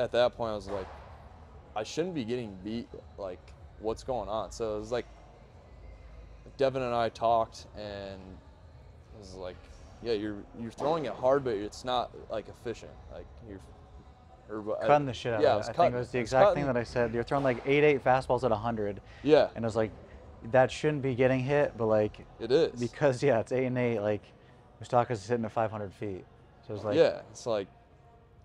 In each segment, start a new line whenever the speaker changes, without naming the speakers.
at that point I was like, I shouldn't be getting beat. Like, what's going on? So it was like Devin and I talked, and it was like, yeah, you're throwing it hard, but it's not like efficient. Like
Cutting the shit out of it. I think it was the exact thing that I said. You're throwing like 8 fastballs at 100.
Yeah.
And it was like, that shouldn't be getting hit, but like
it is
because it's 8 and 8. Like Moustakas is hitting at 500 feet, so it's like
it's like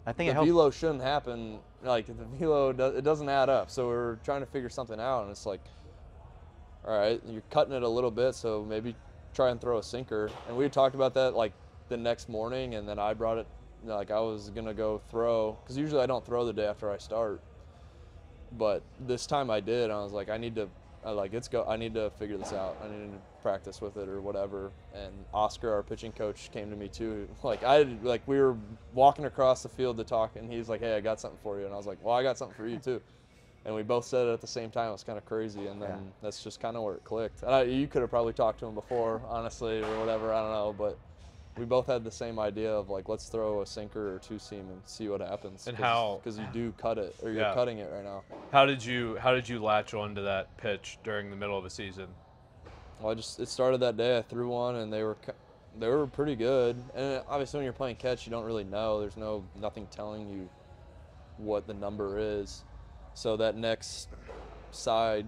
I think
the velo shouldn't happen. Like the velo, it doesn't add up. So we're trying to figure something out, and it's like, all right, you're cutting it a little bit, so maybe try and throw a sinker. And we talked about that like the next morning, and then I brought it. Like I was gonna go throw, because usually I don't throw the day after I start, but this time I did. I was like, I need to figure this out. I need to practice with it or whatever. And Oscar, our pitching coach, came to me too. We were walking across the field to talk, and he's like, hey, I got something for you. And I was like, well, I got something for you too. And we both said it at the same time. It was kind of crazy, and then that's just kind of where it clicked. And you could have probably talked to him before, honestly, or whatever. I don't know, but we both had the same idea of like, let's throw a sinker or two seam and see what happens.
And
because you do cut it, or you're cutting it right now.
How did you latch onto that pitch during the middle of the season?
Well, it started that day. I threw one, and they were pretty good. And obviously, when you're playing catch, you don't really know. There's nothing telling you what the number is. So that next side,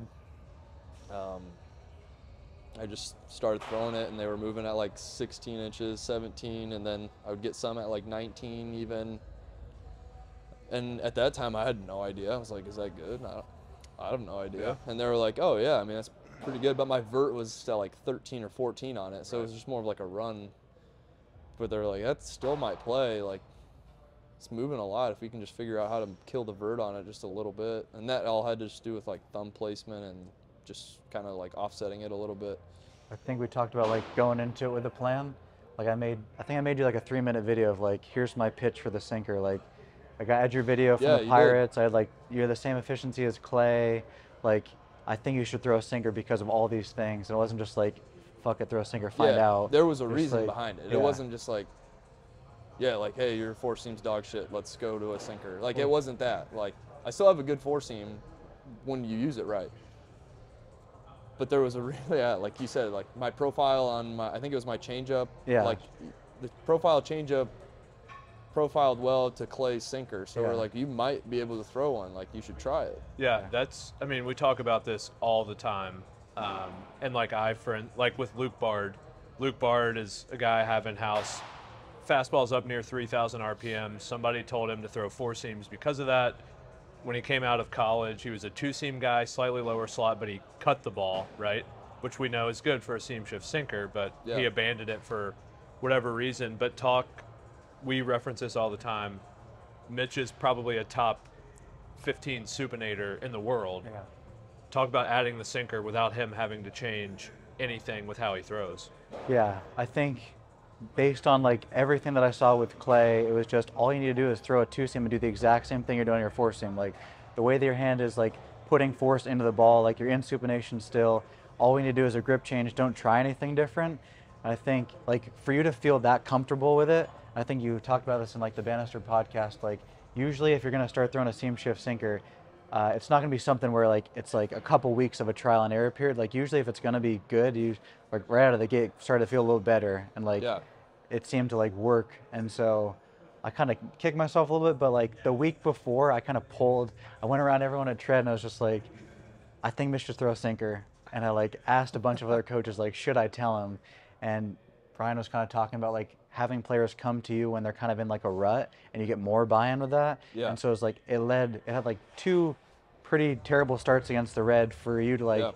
I just started throwing it, and they were moving at like 16 inches, 17, and then I would get some at like 19 even. And at that time, I had no idea. I was like, is that good? I have no idea. Yeah. And they were like, oh, yeah, I mean, that's pretty good. But my vert was still like 13 or 14 on it, so it was just more of like a run. But they're like, that still might play. Like, it's moving a lot if we can just figure out how to kill the vert on it just a little bit. And that all had to just do with like thumb placement and just kind of like offsetting it a little bit.
I think we talked about like going into it with a plan. Like I think I made you like a 3-minute video of like, here's my pitch for the sinker. Like I had your video from the Pirates. I had like, you're the same efficiency as Clay. Like I think you should throw a sinker because of all these things. And it wasn't just like, fuck it, throw a sinker, find out.
There was a reason behind it. It wasn't just like, like, hey, your four seam's dog shit, let's go to a sinker. Like it wasn't that. Like I still have a good four seam when you use it right. But there was a really, like you said, like my profile on I think it was my changeup. Yeah. Like the profile changeup profiled well to Clay's sinker. So we're like, you might be able to throw one. Like you should try it.
Yeah, I mean, we talk about this all the time. And like with Luke Bard. Luke Bard is a guy I have in-house. Fastball's up near 3,000 RPM. Somebody told him to throw four seams because of that. When he came out of college, he was a two-seam guy, slightly lower slot, but he cut the ball, right? Which we know is good for a seam shift sinker, but he abandoned it for whatever reason. But we reference this all the time. Mitch is probably a top 15 supinator in the world. Yeah. Talk about adding the sinker without him having to change anything with how he throws.
Yeah, I think based on like everything that I saw with Clay, it was just all you need to do is throw a two-seam and do the exact same thing you're doing on your four-seam. Like the way that your hand is like putting force into the ball, like you're in supination still. All we need to do is a grip change. Don't try anything different. And I think like for you to feel that comfortable with it, I think you talked about this in like the Bannister podcast. Like usually if you're going to start throwing a seam shift sinker, it's not going to be something where like it's like a couple weeks of a trial and error period. Like usually if it's going to be good, you like right out of the gate started to feel a little better, and like it seemed to like work. And so I kind of kicked myself a little bit, but like the week before I kind of I went around everyone at Tread and I was just like, I think Mitch should throw a sinker. And I like asked a bunch of other coaches, like, should I tell him? And Brian was kind of talking about like having players come to you when they're kind of in like a rut, and you get more buy-in with that. Yeah. And so it was like, it had like 2 pretty terrible starts against the Red for you to like,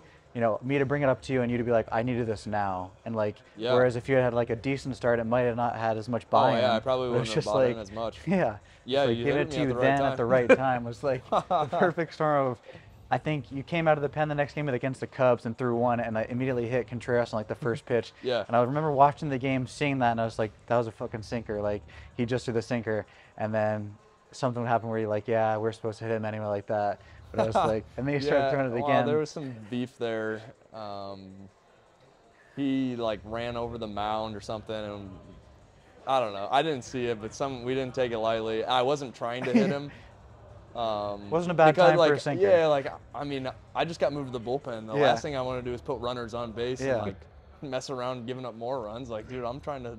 me to bring it up to you and you to be like, I needed this now. And like, whereas if you had like a decent start, it might have not had as much buy-in.
Oh yeah, I probably wouldn't have bought in as much.
Yeah.
Yeah,
like,
you
giving it to you then at the right time was like the perfect storm of, I think you came out of the pen the next game against the Cubs and threw one, and I immediately hit Contreras on like the first pitch. Yeah. And I remember watching the game, seeing that, and I was like, that was a fucking sinker. Like he just threw the sinker, and then something would happen where you're like, yeah, we're supposed to hit him anyway, like that. But I was like, and then you started throwing it again.
There was some beef there. He like ran over the mound or something, and I don't know. I didn't see it, but we didn't take it lightly. I wasn't trying to hit him.
Wasn't a bad
because,
time
like,
for a sinker.
Yeah, like, I mean, I just got moved to the bullpen. The
Yeah.
last thing I want to do is put runners on base
Yeah.
and, like, mess around giving up more runs. Like, dude, I'm trying to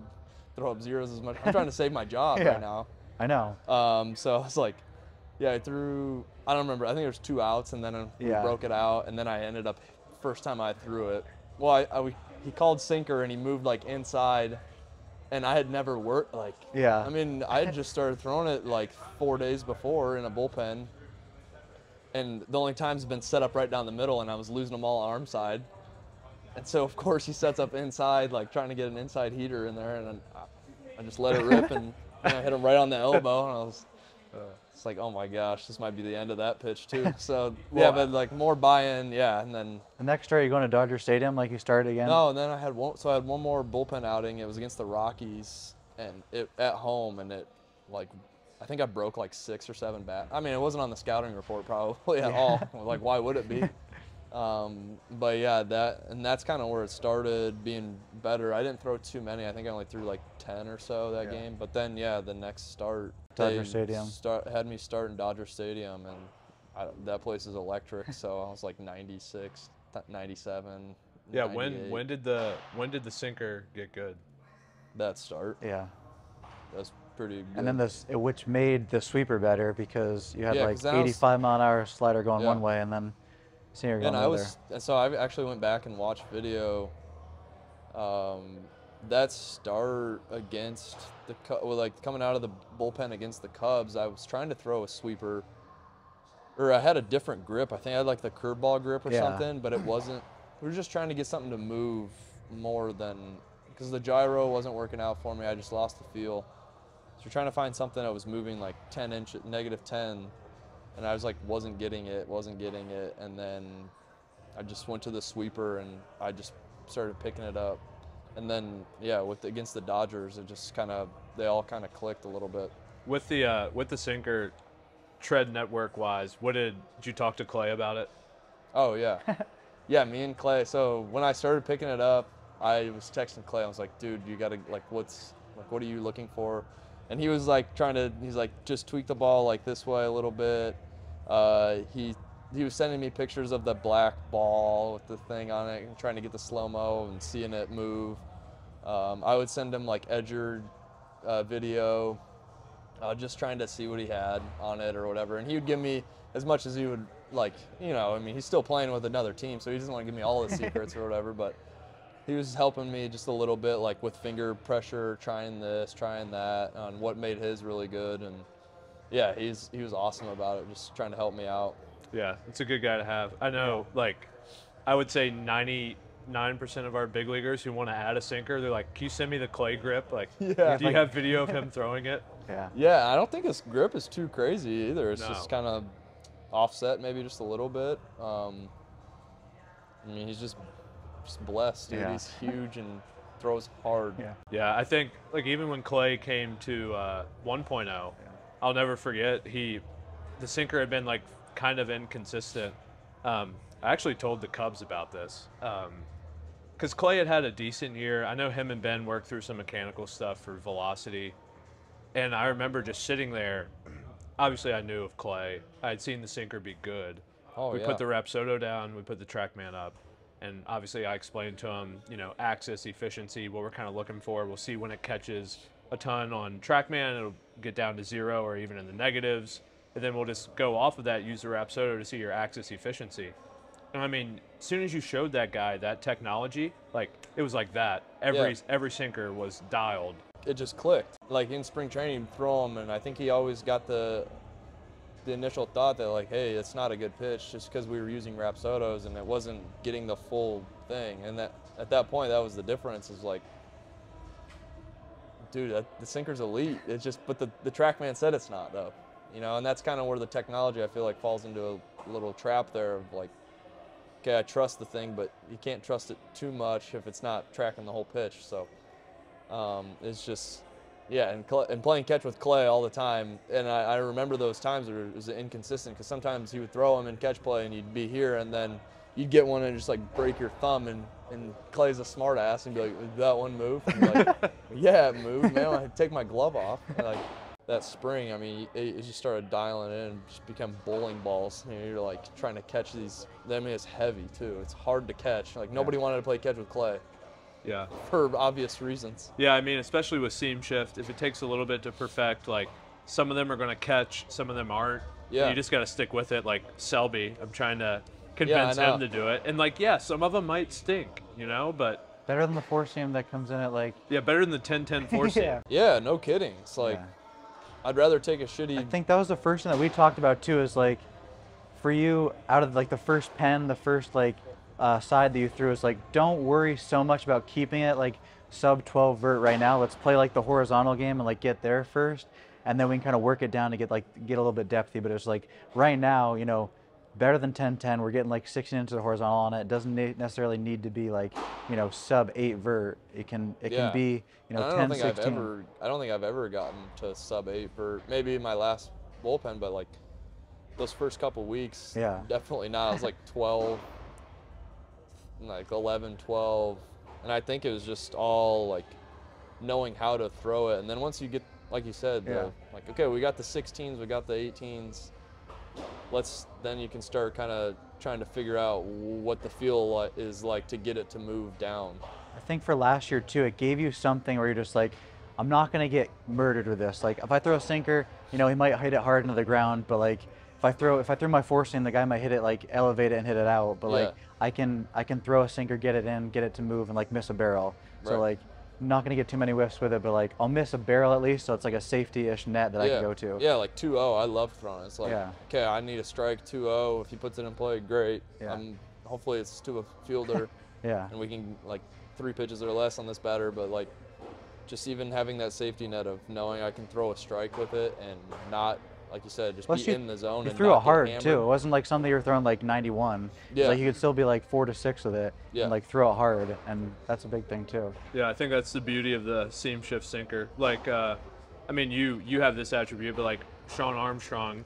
throw up zeros as much. I'm trying to save my job
Yeah.
right now.
I know.
So I was like, yeah, I threw, I don't remember. I think there was 2 outs, and then we
Yeah.
broke it out, and then I ended up, first time I threw it. Well, he called sinker, and he moved, like, inside, and I had never worked, like,
Yeah.
I mean, I had just started throwing it, like, 4 days before in a bullpen, and the only times have been set up right down the middle, and I was losing them all arm side. And so, of course, he sets up inside, like, trying to get an inside heater in there, and I just let it rip, and I hit him right on the elbow, and I was, it's like, oh my gosh, this might be the end of that pitch too. So yeah, but like more buy-in, yeah, and then.
The next start, you going to Dodger Stadium, like you started again?
No, and then I had one. So I had one more bullpen outing. It was against the Rockies, and it at home, and it, like, I think I broke like 6 or 7 bats. I mean, it wasn't on the scouting report probably at all. Like, why would it be? But yeah, that's kind of where it started being better. I didn't throw too many. I think I only threw like 10 or so that game. But then, yeah, the next start,
Dodger Stadium.
Had me start in Dodger Stadium, and that place is electric. So I was like 96, 97.
Yeah.
98.
When did the sinker get good?
That start?
Yeah.
That's pretty good.
And then which made the sweeper better because you had
Yeah,
like
'cause that was-
85-mile-an-hour slider going
Yeah.
one way, and then sinker going
And
the other.
so I actually went back and watched video. That start against like coming out of the bullpen against the Cubs, I was trying to throw a sweeper, or I had a different grip. I think I had like the curveball grip or
Yeah.
something, but it wasn't. We were just trying to get something to move more than, because the gyro wasn't working out for me. I just lost the feel. So we're trying to find something that was moving like 10 inch, negative 10, and I was like wasn't getting it, and then I just went to the sweeper and I just started picking it up. And then, yeah, against the Dodgers, it just they all kind of clicked a little bit.
With the sinker, tread network wise, did you talk to Clay about it?
Oh yeah, yeah, me and Clay. So when I started picking it up, I was texting Clay. I was like, dude, you gotta what are you looking for? And he was like he's like, just tweak the ball like this way a little bit. He was sending me pictures of the black ball with the thing on it and trying to get the slow-mo and seeing it move. I would send him like edger video, just trying to see what he had on it or whatever. And he would give me as much as he would, like, I mean, he's still playing with another team, so he doesn't want to give me all his secrets or whatever, but he was helping me just a little bit, like with finger pressure, trying this, trying that, on what made his really good. And yeah, he was awesome about it, just trying to help me out.
Yeah, it's a good guy to have. I know, like, I would say 99% of our big leaguers who want to add a sinker, they're like, can you send me the Clay grip? Like,
Yeah.
do you have video of him throwing it?
Yeah.
Yeah, I don't think his grip is too crazy either. It's
No.
just kind of offset maybe just a little bit. I mean, he's just blessed, dude.
Yeah.
He's huge and throws hard.
Yeah.
Yeah, I think, like, even when Clay came to 1.0, I'll never forget, the sinker had been, like, kind of inconsistent. I actually told the Cubs about this because Clay had a decent year. I know him and Ben worked through some mechanical stuff for velocity, and I remember just sitting there. Obviously, I knew of Clay. I had seen the sinker be good.
Oh,
We
yeah.
put the Rapsodo down. We put the TrackMan up. And obviously, I explained to him, axis, efficiency, what we're kind of looking for. We'll see when it catches a ton on TrackMan. It'll get down to 0 or even in the negatives. And then we'll just go off of that, use the Rapsodo to see your axis efficiency. And I mean, as soon as you showed that guy that technology, like, it was like that. Every sinker was dialed.
It just clicked. Like in spring training, you'd throw him, and I think he always got the initial thought that, like, hey, it's not a good pitch just because we were using Rapsodos and it wasn't getting the full thing. And that at that point, that was the difference. Is like, dude, the sinker's elite. It's just, but the TrackMan said it's not though. And that's kind of where the technology, I feel like, falls into a little trap there of like, okay, I trust the thing, but you can't trust it too much if it's not tracking the whole pitch. So it's just, yeah, and playing catch with Clay all the time. And I remember those times where it was inconsistent because sometimes he would throw him in catch play and you'd be here and then you'd get one and just like break your thumb and Clay's a smart ass and be like, did that one move? And you're like, yeah, it moved, man. I take my glove off. And like, that spring, I mean, it just started dialing in and just become bowling balls. You know, you're like trying to catch these. I mean, it's heavy too. It's hard to catch. Like nobody wanted to play catch with clay
Yeah.
for obvious reasons.
Yeah, I mean, especially with seam shift, if it takes a little bit to perfect, like some of them are going to catch, some of them aren't.
Yeah.
You just got to stick with it. Like Selby, I'm trying to convince
I know.
him to do it. And like, yeah, some of them might stink, you know, but
Better than the four seam that comes in at like.
yeah, better than the 10-10 four seam.
Yeah.
Yeah, no kidding. It's like
Yeah.
I'd rather take a shitty.
I think that was the first thing that we talked about too. Is like, for you, out of like the first pen, the first like side that you threw, is like, don't worry so much about keeping it like sub 12 vert right now. Let's play like the horizontal game and like get there first, and then we can kind of work it down to get a little bit depthy. But it's like right now, you know, better than 10-10. We're getting like 16 inches of horizontal on it. It doesn't necessarily need to be like, you know, sub 8 vert. It can be, you know, 10, 16.
I don't think I've ever gotten to sub 8 for maybe my last bullpen, but like those first couple weeks,
Yeah.
definitely not. I was like 12, like 11, 12, and I think it was just all like knowing how to throw it. And then once you get, like you said, like, okay, we got the 16s, we got the 18s. Then you can start kind of trying to figure out what the feel is like to get it to move down.
I think for last year too, it gave you something where you're just like, I'm not gonna get murdered with this. Like if I throw a sinker, you know, he might hit it hard into the ground, but like if I throw my four seam, the guy might hit it, like elevate it and hit it out. But like I can throw a sinker, get it in, get it to move, and like miss a barrel. So like I'm not gonna get too many whiffs with it, but like I'll miss a barrel at least, so it's like a safety-ish net that I can go to.
Yeah, like 2-0, I love throwing. It's like,
Yeah.
okay, I need a strike 2-0. If he puts it in play, great.
Yeah.
Hopefully it's to a fielder.
Yeah.
And we can like 3 pitches or less on this batter, but like just even having that safety net of knowing I can throw a strike with it and not, like you said, just
Plus
be in the zone.
You
and
threw
not
it
get
hard
hammered.
too. It wasn't like something you were throwing like 91.
Yeah.
It's like you could still be like 4 to 6 with it.
Yeah.
And like throw it hard, and that's a big thing too.
Yeah, I think that's the beauty of the seam shift sinker. Like, I mean, you have this attribute, but like Sean Armstrong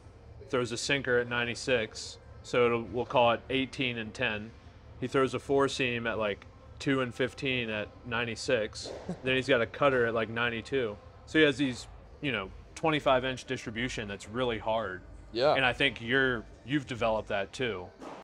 throws a sinker at 96, so we'll call it 18 and 10. He throws a four seam at like 2 and 15 at 96. Then he's got a cutter at like 92. So he has these, you know, 25-inch distribution that's really hard.
Yeah.
And I think you've developed that too.